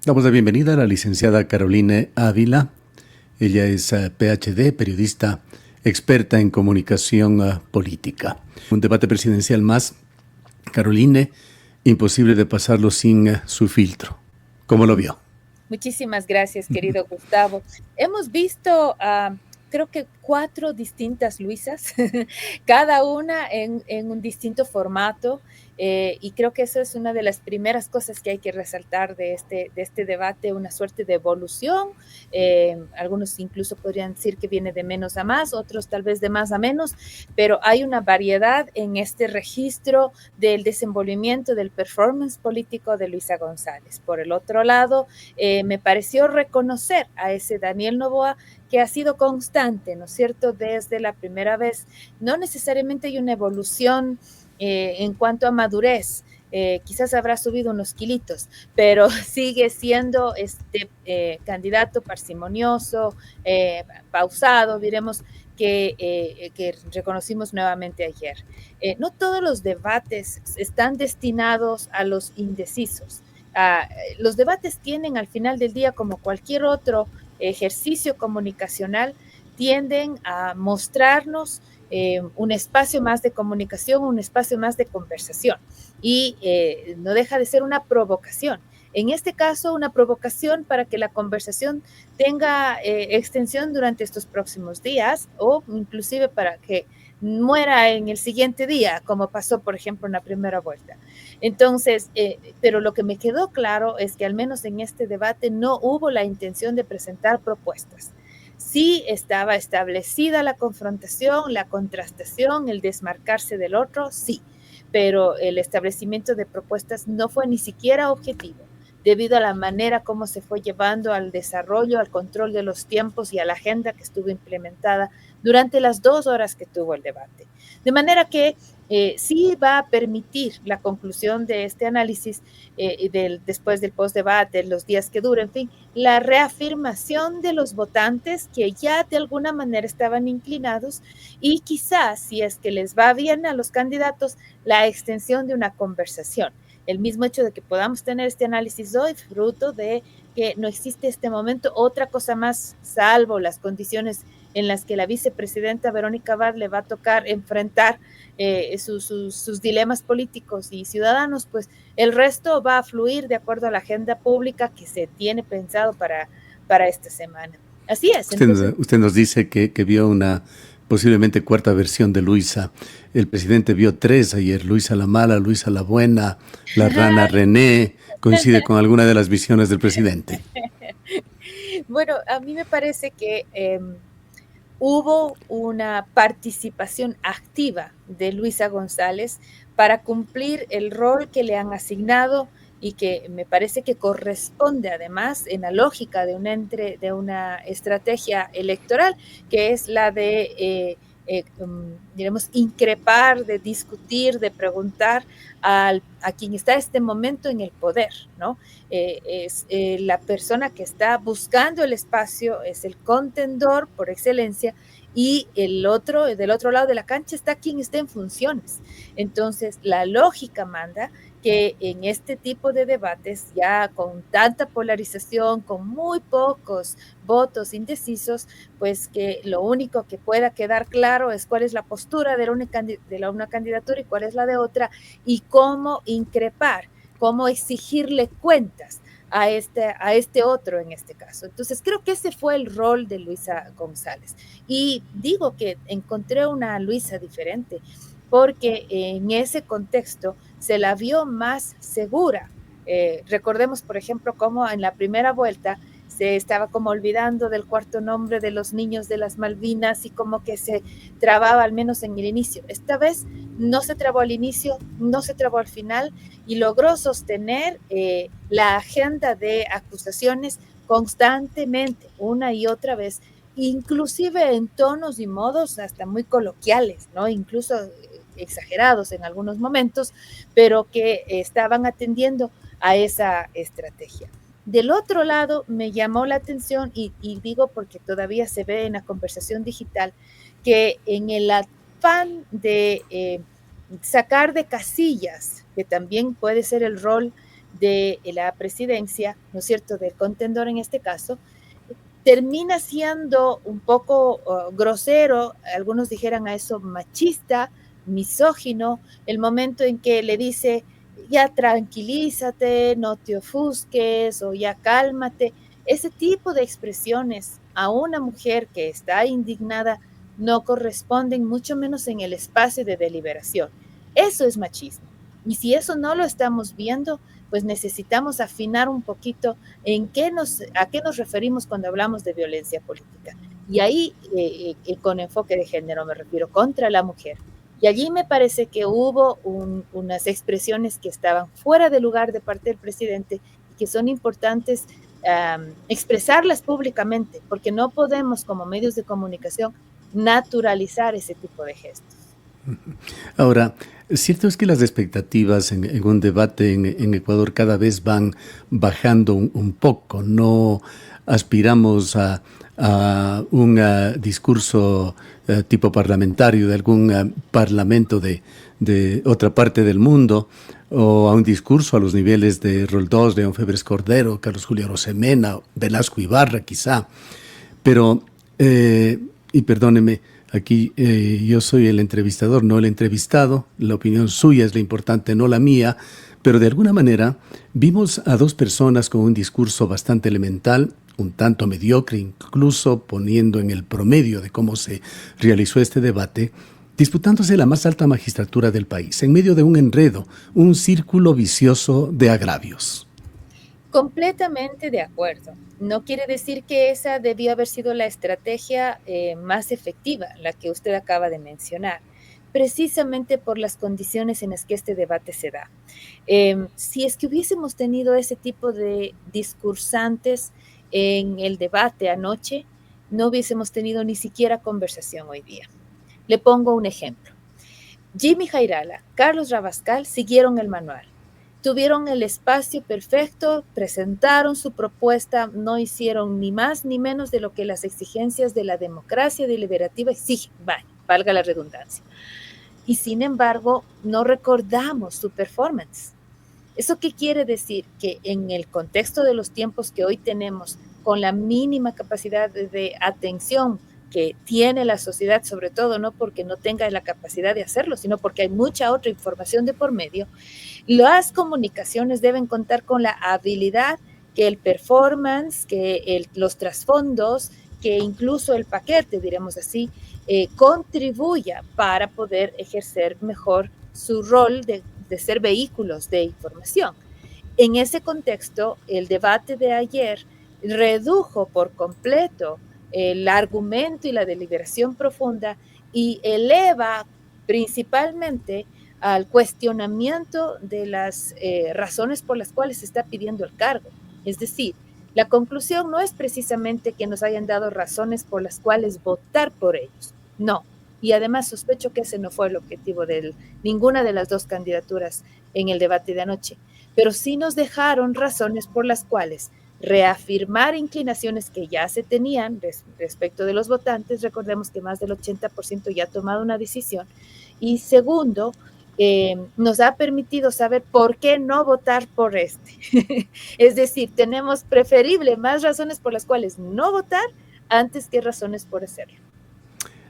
Damos la bienvenida a la licenciada Caroline Ávila. Ella es PhD, periodista, experta en comunicación política. Un debate presidencial más, Caroline, imposible de pasarlo sin su filtro. ¿Cómo lo vio? Muchísimas gracias, querido Gustavo. Hemos visto, creo que 4 distintas Luisas, cada una en un distinto formato, y creo que eso es una de las primeras cosas que hay que resaltar de este debate, una suerte de evolución. Algunos incluso podrían decir que viene de menos a más, otros tal vez de más a menos, pero hay una variedad en este registro del desenvolvimiento del performance político de Luisa González. Por el otro lado, me pareció reconocer a ese Daniel Noboa que ha sido constante, ¿no es cierto?, desde la primera vez. No necesariamente hay una evolución en cuanto a madurez, quizás habrá subido unos kilitos, pero sigue siendo este candidato parsimonioso, pausado, diremos, que reconocimos nuevamente ayer. No todos los debates están destinados a los indecisos. Los debates tienen al final del día, como cualquier otro ejercicio comunicacional, tienden a mostrarnos un espacio más de comunicación, un espacio más de conversación, y no deja de ser una provocación. En este caso, una provocación para que la conversación tenga extensión durante estos próximos días, o inclusive para que muera en el siguiente día, como pasó, por ejemplo, en la primera vuelta. Entonces, pero lo que me quedó claro es que al menos en este debate no hubo la intención de presentar propuestas. Sí estaba establecida la confrontación, la contrastación, el desmarcarse del otro, sí, pero el establecimiento de propuestas no fue ni siquiera objetivo, debido a la manera como se fue llevando al desarrollo, al control de los tiempos y a la agenda que estuvo implementada durante las 2 horas que tuvo el debate. De manera que sí va a permitir la conclusión de este análisis después del postdebate, los días que duren, en fin, la reafirmación de los votantes que ya de alguna manera estaban inclinados, y quizás, si es que les va bien a los candidatos, la extensión de una conversación. El mismo hecho de que podamos tener este análisis hoy, fruto de que no existe este momento otra cosa más, salvo las condiciones en las que la vicepresidenta Verónica Abad le va a tocar enfrentar sus dilemas políticos y ciudadanos, pues el resto va a fluir de acuerdo a la agenda pública que se tiene pensado para esta semana. Así es. Entonces, Usted nos dice que vio una posiblemente cuarta versión de Luisa. El presidente vio 3 ayer: Luisa la mala, Luisa la buena, la rana René. ¿Coincide con alguna de las visiones del presidente? bueno, a mí me parece que hubo una participación activa de Luisa González para cumplir el rol que le han asignado, y que me parece que corresponde además en la lógica de una estrategia electoral, que es la de, diremos, increpar, de discutir, de preguntar a quien está en este momento en el poder, ¿no? Es la persona que está buscando el espacio, es el contendor por excelencia, y del otro lado de la cancha está quien está en funciones. Entonces, la lógica manda que en este tipo de debates, ya con tanta polarización, con muy pocos votos indecisos, pues que lo único que pueda quedar claro es cuál es la postura de una candidatura y cuál es la de otra, y cómo increpar, cómo exigirle cuentas a este otro en este caso. Entonces, creo que ese fue el rol de Luisa González. Y digo que encontré una Luisa diferente, porque en ese contexto se la vio más segura. Recordemos, por ejemplo, cómo en la primera vuelta se estaba como olvidando del cuarto nombre de los niños de las Malvinas, y como que se trababa al menos en el inicio. Esta vez no se trabó al inicio, no se trabó al final, y logró sostener la agenda de acusaciones constantemente, una y otra vez, inclusive en tonos y modos hasta muy coloquiales, ¿no? Incluso exagerados en algunos momentos, pero que estaban atendiendo a esa estrategia. Del otro lado, me llamó la atención, y digo porque todavía se ve en la conversación digital, que en el afán de sacar de casillas, que también puede ser el rol de la presidencia, ¿no es cierto?, del contendor en este caso, termina siendo un poco grosero, algunos dijeran a eso machista, misógino, el momento en que le dice, ya tranquilízate, no te ofusques o ya cálmate. Ese tipo de expresiones a una mujer que está indignada no corresponden, mucho menos en el espacio de deliberación. Eso es machismo. Y si eso no lo estamos viendo, pues necesitamos afinar un poquito a qué nos referimos cuando hablamos de violencia política. Y ahí, con enfoque de género me refiero, contra la mujer. Y allí me parece que hubo unas expresiones que estaban fuera de lugar de parte del presidente y que son importantes expresarlas públicamente, porque no podemos como medios de comunicación naturalizar ese tipo de gestos. Ahora, cierto es que las expectativas en un debate en Ecuador cada vez van bajando un poco. No aspiramos a un discurso tipo parlamentario de algún parlamento de otra parte del mundo, o a un discurso a los niveles de Roldós, León Febres Cordero, Carlos Julio Rosemena, Velasco Ibarra quizá. Pero, y perdóneme, aquí yo soy el entrevistador, no el entrevistado. La opinión suya es la importante, no la mía. Pero de alguna manera vimos a dos personas con un discurso bastante elemental, un tanto mediocre, incluso poniendo en el promedio de cómo se realizó este debate, disputándose la más alta magistratura del país, en medio de un enredo, un círculo vicioso de agravios. Completamente de acuerdo. No quiere decir que esa debió haber sido la estrategia más efectiva, la que usted acaba de mencionar, precisamente por las condiciones en las que este debate se da. Si es que hubiésemos tenido ese tipo de discursantes en el debate anoche, no hubiésemos tenido ni siquiera conversación hoy día. Le pongo un ejemplo. Jimmy Jairala, Carlos Rabascal siguieron el manual. Tuvieron el espacio perfecto, presentaron su propuesta, no hicieron ni más ni menos de lo que las exigencias de la democracia deliberativa exigen, valga la redundancia. Y sin embargo, no recordamos su performance. ¿Eso qué quiere decir? Que en el contexto de los tiempos que hoy tenemos, con la mínima capacidad de atención que tiene la sociedad, sobre todo no porque no tenga la capacidad de hacerlo, sino porque hay mucha otra información de por medio, las comunicaciones deben contar con la habilidad que el performance, que los trasfondos, que incluso el paquete, diremos así, contribuya para poder ejercer mejor su rol de ser vehículos de información. En ese contexto, el debate de ayer redujo por completo el argumento y la deliberación profunda y eleva principalmente al cuestionamiento de las razones por las cuales se está pidiendo el cargo. Es decir, la conclusión no es precisamente que nos hayan dado razones por las cuales votar por ellos, no. Y además sospecho que ese no fue el objetivo de ninguna de las dos candidaturas en el debate de anoche, pero sí nos dejaron razones por las cuales reafirmar inclinaciones que ya se tenían respecto de los votantes. Recordemos que más del 80% ya ha tomado una decisión. Y segundo, nos ha permitido saber por qué no votar por este. Es decir, tenemos preferible más razones por las cuales no votar antes que razones por hacerlo.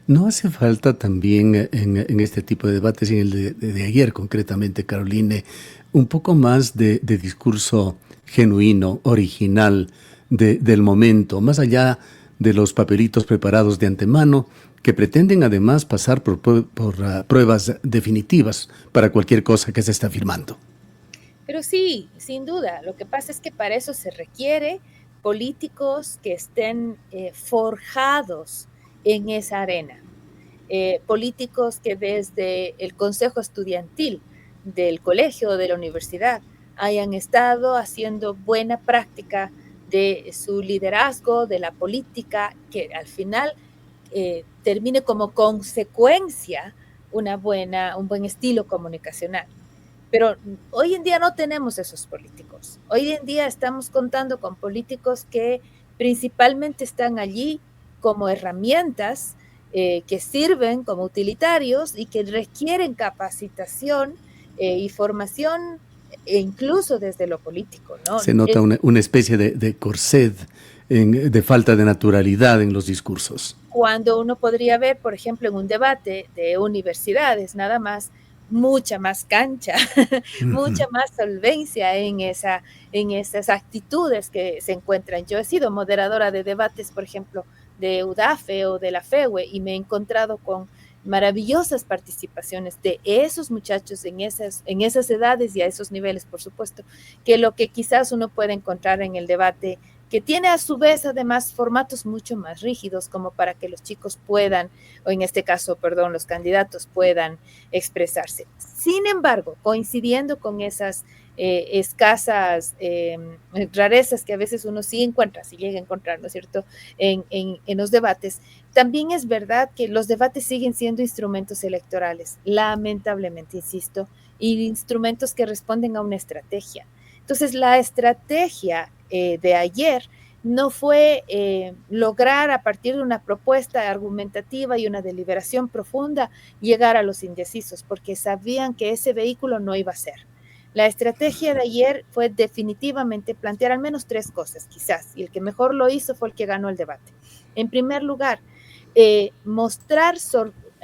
¿No hace falta también en este tipo de debates, y en el de ayer concretamente, Caroline, un poco más de discurso genuino, original, del momento, más allá de los papelitos preparados de antemano, que pretenden además pasar por pruebas definitivas para cualquier cosa que se está firmando? Pero sí, sin duda, lo que pasa es que para eso se requiere políticos que estén forjados en esa arena, políticos que desde el consejo estudiantil del colegio o de la universidad hayan estado haciendo buena práctica de su liderazgo, de la política, que al final termine como consecuencia un buen estilo comunicacional. Pero hoy en día no tenemos esos políticos. Hoy en día estamos contando con políticos que principalmente están allí como herramientas que sirven como utilitarios y que requieren capacitación y formación e incluso desde lo político, ¿no? Se nota una especie de corset, de falta de naturalidad en los discursos. Cuando uno podría ver, por ejemplo, en un debate de universidades, nada más, mucha más cancha, mucha más solvencia en esas actitudes que se encuentran. Yo he sido moderadora de debates, por ejemplo, de UDAFE o de la FEWE, y me he encontrado con maravillosas participaciones de esos muchachos en esas edades y a esos niveles, por supuesto, que lo que quizás uno puede encontrar en el debate, que tiene a su vez además formatos mucho más rígidos como para que los chicos puedan, o en este caso, perdón, los candidatos puedan expresarse. Sin embargo, coincidiendo con esas escasas rarezas que a veces uno sí encuentra, si llega a encontrar, ¿no es cierto?, en los debates, también es verdad que los debates siguen siendo instrumentos electorales, lamentablemente, insisto, y instrumentos que responden a una estrategia. Entonces, la estrategia de ayer no fue lograr a partir de una propuesta argumentativa y una deliberación profunda llegar a los indecisos, porque sabían que ese vehículo no iba a ser. La estrategia de ayer fue definitivamente plantear al menos tres cosas, quizás, y el que mejor lo hizo fue el que ganó el debate. En primer lugar, mostrar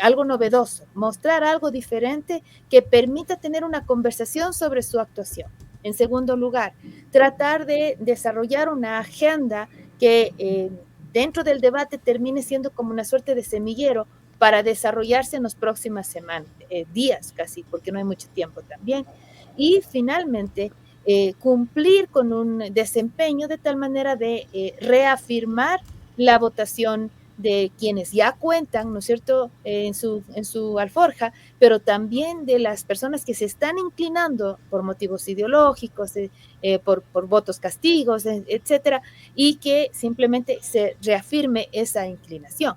algo novedoso, mostrar algo diferente que permita tener una conversación sobre su actuación. En segundo lugar, tratar de desarrollar una agenda que dentro del debate termine siendo como una suerte de semillero para desarrollarse en las próximas semanas, días casi, porque no hay mucho tiempo también. Y finalmente, cumplir con un desempeño de tal manera de reafirmar la votación de quienes ya cuentan, ¿no es cierto?, en su alforja, pero también de las personas que se están inclinando por motivos ideológicos, por votos castigos, etcétera, y que simplemente se reafirme esa inclinación.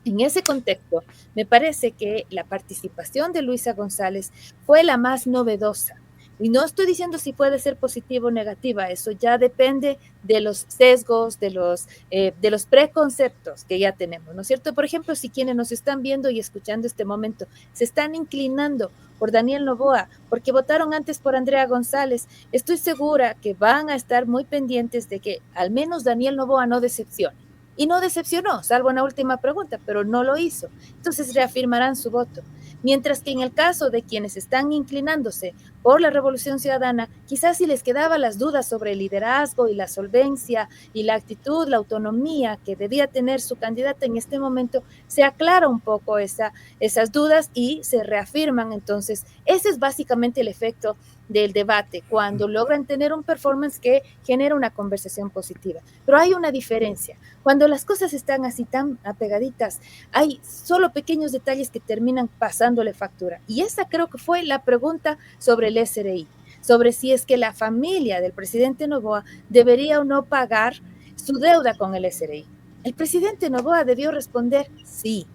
En ese contexto, me parece que la participación de Luisa González fue la más novedosa. Y no estoy diciendo si puede ser positiva o negativa, eso ya depende de los sesgos, de los preconceptos que ya tenemos, ¿no es cierto? Por ejemplo, si quienes nos están viendo y escuchando este momento se están inclinando por Daniel Noboa, porque votaron antes por Andrea González, estoy segura que van a estar muy pendientes de que al menos Daniel Noboa no decepcione. Y no decepcionó, salvo en la última pregunta, pero no lo hizo. Entonces reafirmarán su voto. Mientras que en el caso de quienes están inclinándose por la Revolución Ciudadana, quizás si les quedaban las dudas sobre el liderazgo y la solvencia y la actitud, la autonomía que debía tener su candidata en este momento, se aclara un poco esas dudas y se reafirman. Entonces, ese es básicamente el efecto del debate, cuando logran tener un performance que genera una conversación positiva. Pero hay una diferencia. Cuando las cosas están así tan apegaditas, hay solo pequeños detalles que terminan pasándole factura. Y esa creo que fue la pregunta sobre el SRI, sobre si es que la familia del presidente Noboa debería o no pagar su deuda con el SRI. El presidente Noboa debió responder sí.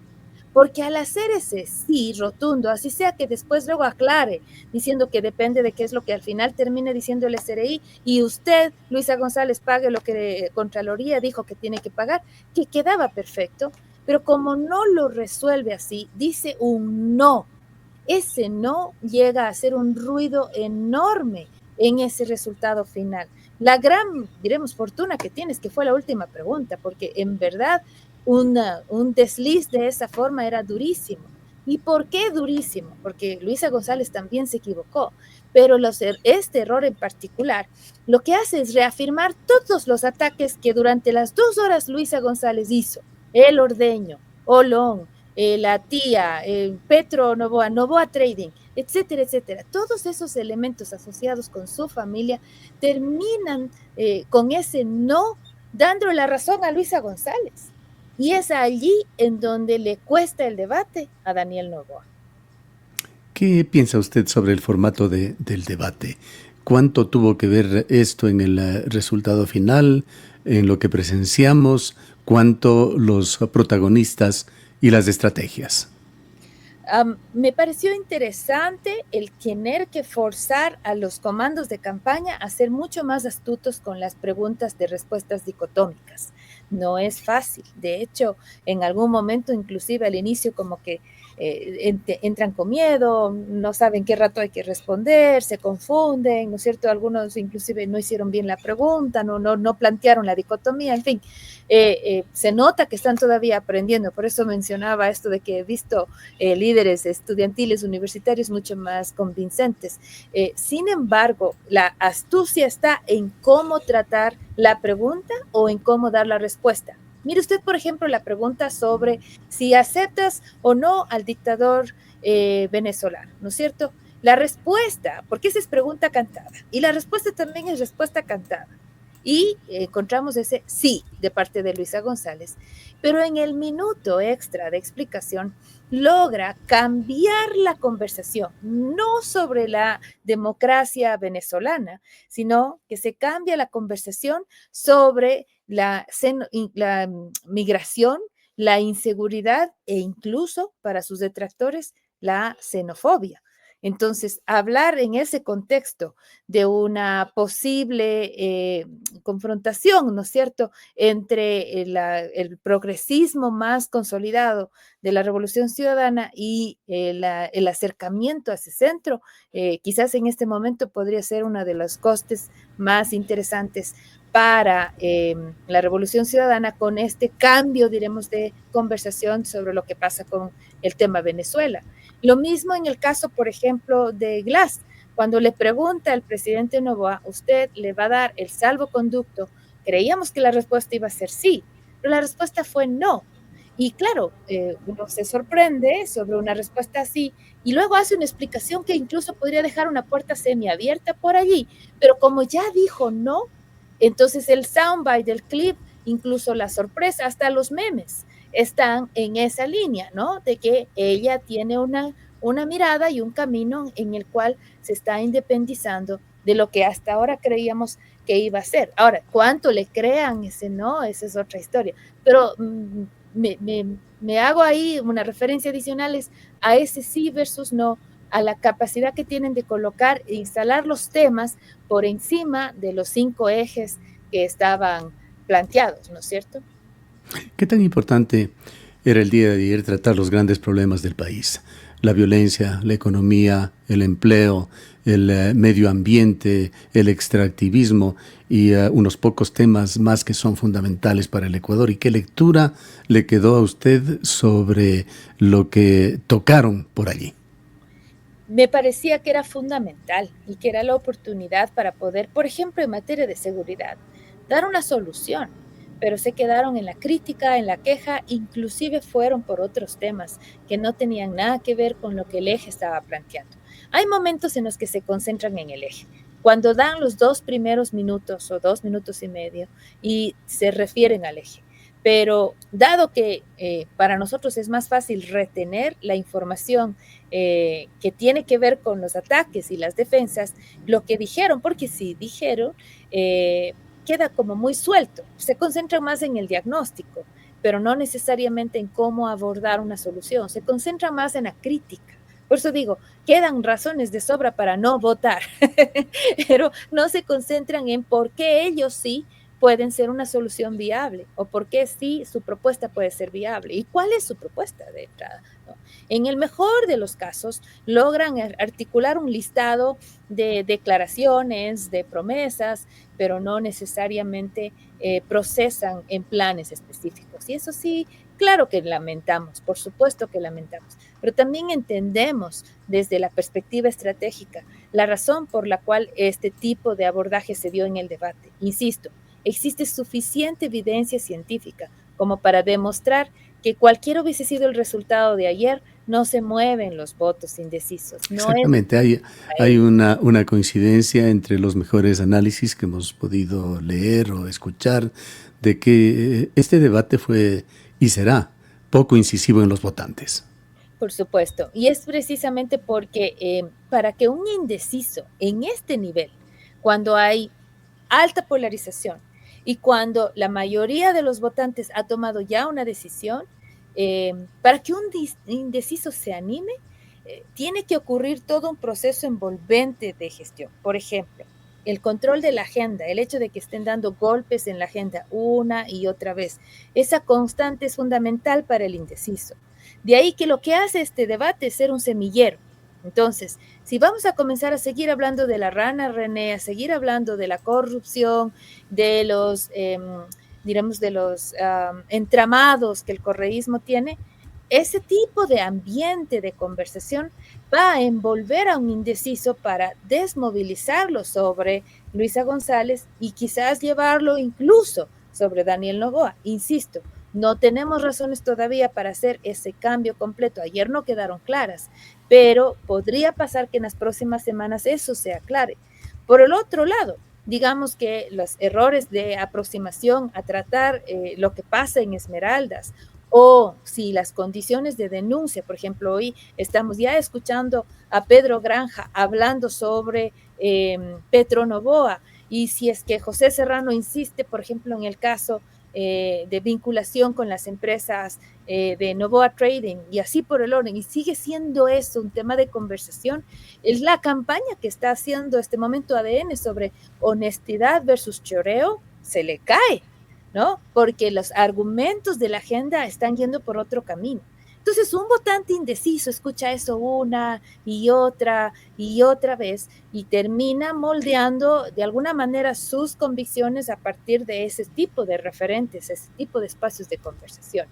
Porque al hacer ese sí rotundo, así sea que después luego aclare, diciendo que depende de qué es lo que al final termine diciendo el SRI, y usted, Luisa González, pague lo que Contraloría dijo que tiene que pagar, que quedaba perfecto, pero como no lo resuelve así, dice un no. Ese no llega a hacer un ruido enorme en ese resultado final. La gran, diremos, fortuna que tienes, que fue la última pregunta, porque en verdad un desliz de esa forma era durísimo. ¿Y por qué durísimo? Porque Luisa González también se equivocó, pero este error en particular lo que hace es reafirmar todos los ataques que durante las 2 horas Luisa González hizo. El Ordeño, Olón, la tía, Petro Noboa, Noboa Trading, etcétera, etcétera. Todos esos elementos asociados con su familia terminan con ese no dándole la razón a Luisa González. Y es allí en donde le cuesta el debate a Daniel Noboa. ¿Qué piensa usted sobre el formato del debate? ¿Cuánto tuvo que ver esto en el resultado final, en lo que presenciamos? ¿Cuánto los protagonistas y las estrategias? Me pareció interesante el tener que forzar a los comandos de campaña a ser mucho más astutos con las preguntas de respuestas dicotómicas. No es fácil. De hecho, en algún momento, inclusive al inicio, como que entran con miedo, no saben qué rato hay que responder, se confunden, ¿no es cierto? Algunos inclusive no hicieron bien la pregunta, no plantearon la dicotomía, en fin. Se nota que están todavía aprendiendo, por eso mencionaba esto de que he visto líderes estudiantiles universitarios mucho más convincentes. Sin embargo, la astucia está en cómo tratar la pregunta o en cómo dar la respuesta. Mire usted, por ejemplo, la pregunta sobre si aceptas o no al dictador venezolano, ¿no es cierto? La respuesta, porque esa es pregunta cantada, y la respuesta también es respuesta cantada. Y encontramos ese sí de parte de Luisa González, pero en el minuto extra de explicación logra cambiar la conversación, no sobre la democracia venezolana, sino que se cambia la conversación sobre la migración, la inseguridad e incluso para sus detractores la xenofobia. Entonces, hablar en ese contexto de una posible confrontación, ¿no es cierto?, entre el progresismo más consolidado de la Revolución Ciudadana y el acercamiento a ese centro, quizás en este momento podría ser uno de los costes más interesantes para la Revolución Ciudadana con este cambio, diremos, de conversación sobre lo que pasa con el tema Venezuela. Lo mismo en el caso, por ejemplo, de Glass. Cuando le pregunta al presidente Noboa, ¿usted le va a dar el salvoconducto? Creíamos que la respuesta iba a ser sí, pero la respuesta fue no. Y claro, uno se sorprende sobre una respuesta así y luego hace una explicación que incluso podría dejar una puerta semiabierta por allí, pero como ya dijo no, entonces el soundbite del clip, incluso la sorpresa, hasta los memes, están en esa línea, ¿no? De que ella tiene una mirada y un camino en el cual se está independizando de lo que hasta ahora creíamos que iba a ser. Ahora, ¿cuánto le crean ese no? Esa es otra historia. Pero me hago ahí una referencia adicional a ese sí versus no, a la capacidad que tienen de colocar e instalar los temas por encima de los 5 ejes que estaban planteados, ¿no es cierto? ¿Qué tan importante era el día de ayer tratar los grandes problemas del país? La violencia, la economía, el empleo, el medio ambiente, el extractivismo y unos pocos temas más que son fundamentales para el Ecuador. ¿Y qué lectura le quedó a usted sobre lo que tocaron por allí? Me parecía que era fundamental y que era la oportunidad para poder, por ejemplo, en materia de seguridad, dar una solución, pero se quedaron en la crítica, en la queja, inclusive fueron por otros temas que no tenían nada que ver con lo que el eje estaba planteando. Hay momentos en los que se concentran en el eje. Cuando dan los 2 primeros minutos o 2 minutos y medio y se refieren al eje. Pero dado que para nosotros es más fácil retener la información que tiene que ver con los ataques y las defensas, lo que dijeron, porque si dijeron, queda como muy suelto, se concentra más en el diagnóstico, pero no necesariamente en cómo abordar una solución, se concentra más en la crítica. Por eso digo, quedan razones de sobra para no votar, pero no se concentran en por qué ellos sí pueden ser una solución viable o por qué sí su propuesta puede ser viable y cuál es su propuesta de entrada, ¿no? En el mejor de los casos, logran articular un listado de declaraciones, de promesas, pero no necesariamente procesan en planes específicos. Y eso sí, claro que lamentamos, por supuesto que lamentamos, pero también entendemos desde la perspectiva estratégica la razón por la cual este tipo de abordaje se dio en el debate. Insisto, existe suficiente evidencia científica como para demostrar que cualquier hubiese sido el resultado de ayer, no se mueven los votos indecisos. No Exactamente, hay una coincidencia entre los mejores análisis que hemos podido leer o escuchar de que este debate fue y será poco incisivo en los votantes. por supuesto, y es precisamente porque para que un indeciso en este nivel, cuando hay alta polarización y cuando la mayoría de los votantes ha tomado ya una decisión, para que un indeciso se anime, tiene que ocurrir todo un proceso envolvente de gestión. Por ejemplo, el control de la agenda, el hecho de que estén dando golpes en la agenda una y otra vez, esa constante es fundamental para el indeciso. De ahí que lo que hace este debate es ser un semillero. Entonces, si vamos a comenzar a seguir hablando de la rana René, a seguir hablando de la corrupción, de los, digamos, de los entramados que el correísmo tiene, ese tipo de ambiente de conversación va a envolver a un indeciso para desmovilizarlo sobre Luisa González y quizás llevarlo incluso sobre Daniel Noboa. Insisto, no tenemos razones todavía para hacer ese cambio completo. Ayer no quedaron claras, pero podría pasar que en las próximas semanas eso se aclare. Por el otro lado, digamos que los errores de aproximación a tratar lo que pasa en Esmeraldas, o si las condiciones de denuncia, por ejemplo, hoy estamos ya escuchando a Pedro Granja hablando sobre Petro Noboa, y si es que José Serrano insiste, por ejemplo, en el caso de vinculación con las empresas de Noboa Trading y así por el orden, y sigue siendo eso un tema de conversación, es la campaña que está haciendo este momento ADN sobre honestidad versus choreo, se le cae, ¿no? Porque los argumentos de la agenda están yendo por otro camino. Entonces, un votante indeciso escucha eso una y otra vez y termina moldeando de alguna manera sus convicciones a partir de ese tipo de referentes, ese tipo de espacios de conversación.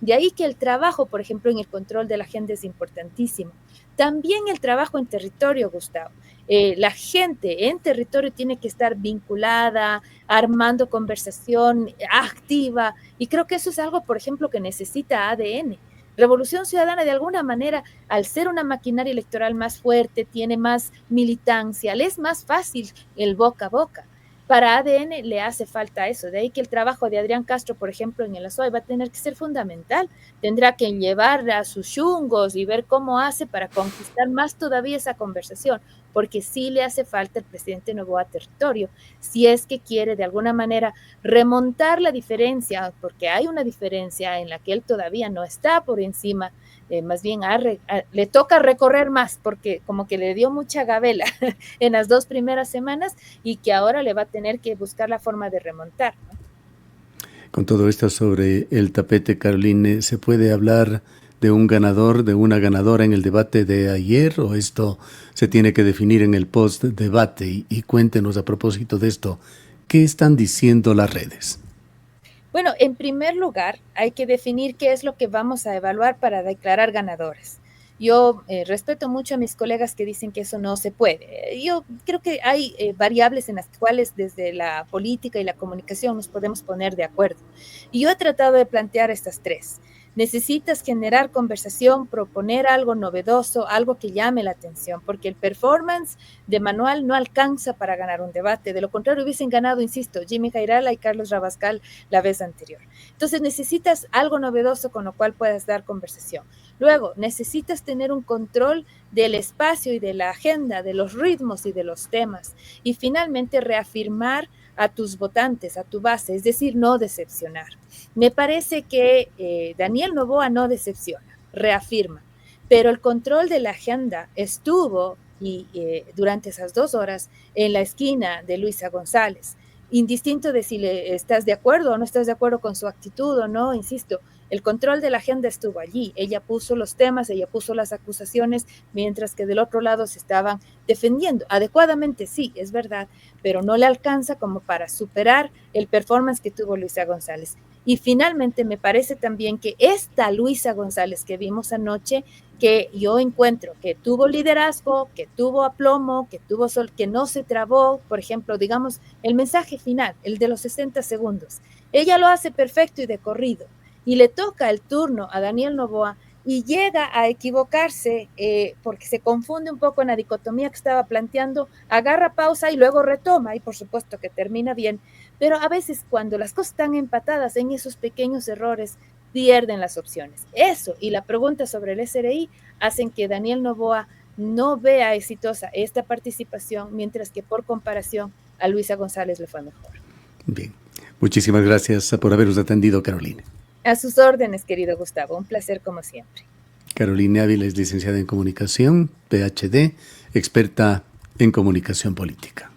De ahí que el trabajo, por ejemplo, en el control de la agenda es importantísimo. También el trabajo en territorio, Gustavo. La gente en territorio tiene que estar vinculada, armando conversación activa, y creo que eso es algo, por ejemplo, que necesita ADN. Revolución Ciudadana, de alguna manera, al ser una maquinaria electoral más fuerte, tiene más militancia, le es más fácil el boca a boca. Para ADN le hace falta eso, de ahí que el trabajo de Adrián Castro, por ejemplo, en el ASOE va a tener que ser fundamental. Tendrá que llevar a sus chungos y ver cómo hace para conquistar más todavía esa conversación, porque sí le hace falta el presidente Noboa territorio, si es que quiere de alguna manera remontar la diferencia, porque hay una diferencia en la que él todavía no está por encima, más bien le toca recorrer más, porque como que le dio mucha gabela en las 2 primeras semanas y que ahora le va a tener que buscar la forma de remontar, ¿no? Con todo esto sobre el tapete, Caroline, ¿se puede hablar de un ganador, de una ganadora en el debate de ayer, o esto se tiene que definir en el post-debate? Y cuéntenos a propósito de esto, ¿qué están diciendo las redes? Bueno, en primer lugar, hay que definir qué es lo que vamos a evaluar para declarar ganadores. Yo respeto mucho a mis colegas que dicen que eso no se puede. Yo creo que hay variables en las cuales desde la política y la comunicación nos podemos poner de acuerdo. Y yo he tratado de plantear estas tres. Necesitas generar conversación, proponer algo novedoso, algo que llame la atención, porque el performance de manual no alcanza para ganar un debate. De lo contrario, hubiesen ganado, insisto, Jimmy Jairala y Carlos Rabascal la vez anterior. Entonces necesitas algo novedoso con lo cual puedas dar conversación. Luego, necesitas tener un control del espacio y de la agenda, de los ritmos y de los temas. Y finalmente, reafirmar a tus votantes, a tu base, es decir, no decepcionar. Me parece que Daniel Noboa no decepciona, reafirma, pero el control de la agenda estuvo durante esas 2 horas en la esquina de Luisa González. Indistinto de si estás de acuerdo o no estás de acuerdo con su actitud o no, insisto, el control de la agenda estuvo allí. Ella puso los temas, ella puso las acusaciones, mientras que del otro lado se estaban defendiendo. Adecuadamente, sí, es verdad, pero no le alcanza como para superar el performance que tuvo Luisa González. Y finalmente me parece también que esta Luisa González que vimos anoche, que yo encuentro que tuvo liderazgo, que tuvo aplomo, que no se trabó, por ejemplo, digamos, el mensaje final, el de los 60 segundos. Ella lo hace perfecto y de corrido. Y le toca el turno a Daniel Noboa y llega a equivocarse porque se confunde un poco en la dicotomía que estaba planteando, agarra pausa y luego retoma, y por supuesto que termina bien, pero a veces cuando las cosas están empatadas en esos pequeños errores, pierden las opciones. Eso y la pregunta sobre el SRI hacen que Daniel Noboa no vea exitosa esta participación, mientras que por comparación a Luisa González le fue mejor. Bien, muchísimas gracias por habernos atendido, Caroline. A sus órdenes, querido Gustavo, un placer como siempre. Caroline Ávila es licenciada en Comunicación, PhD, experta en Comunicación Política.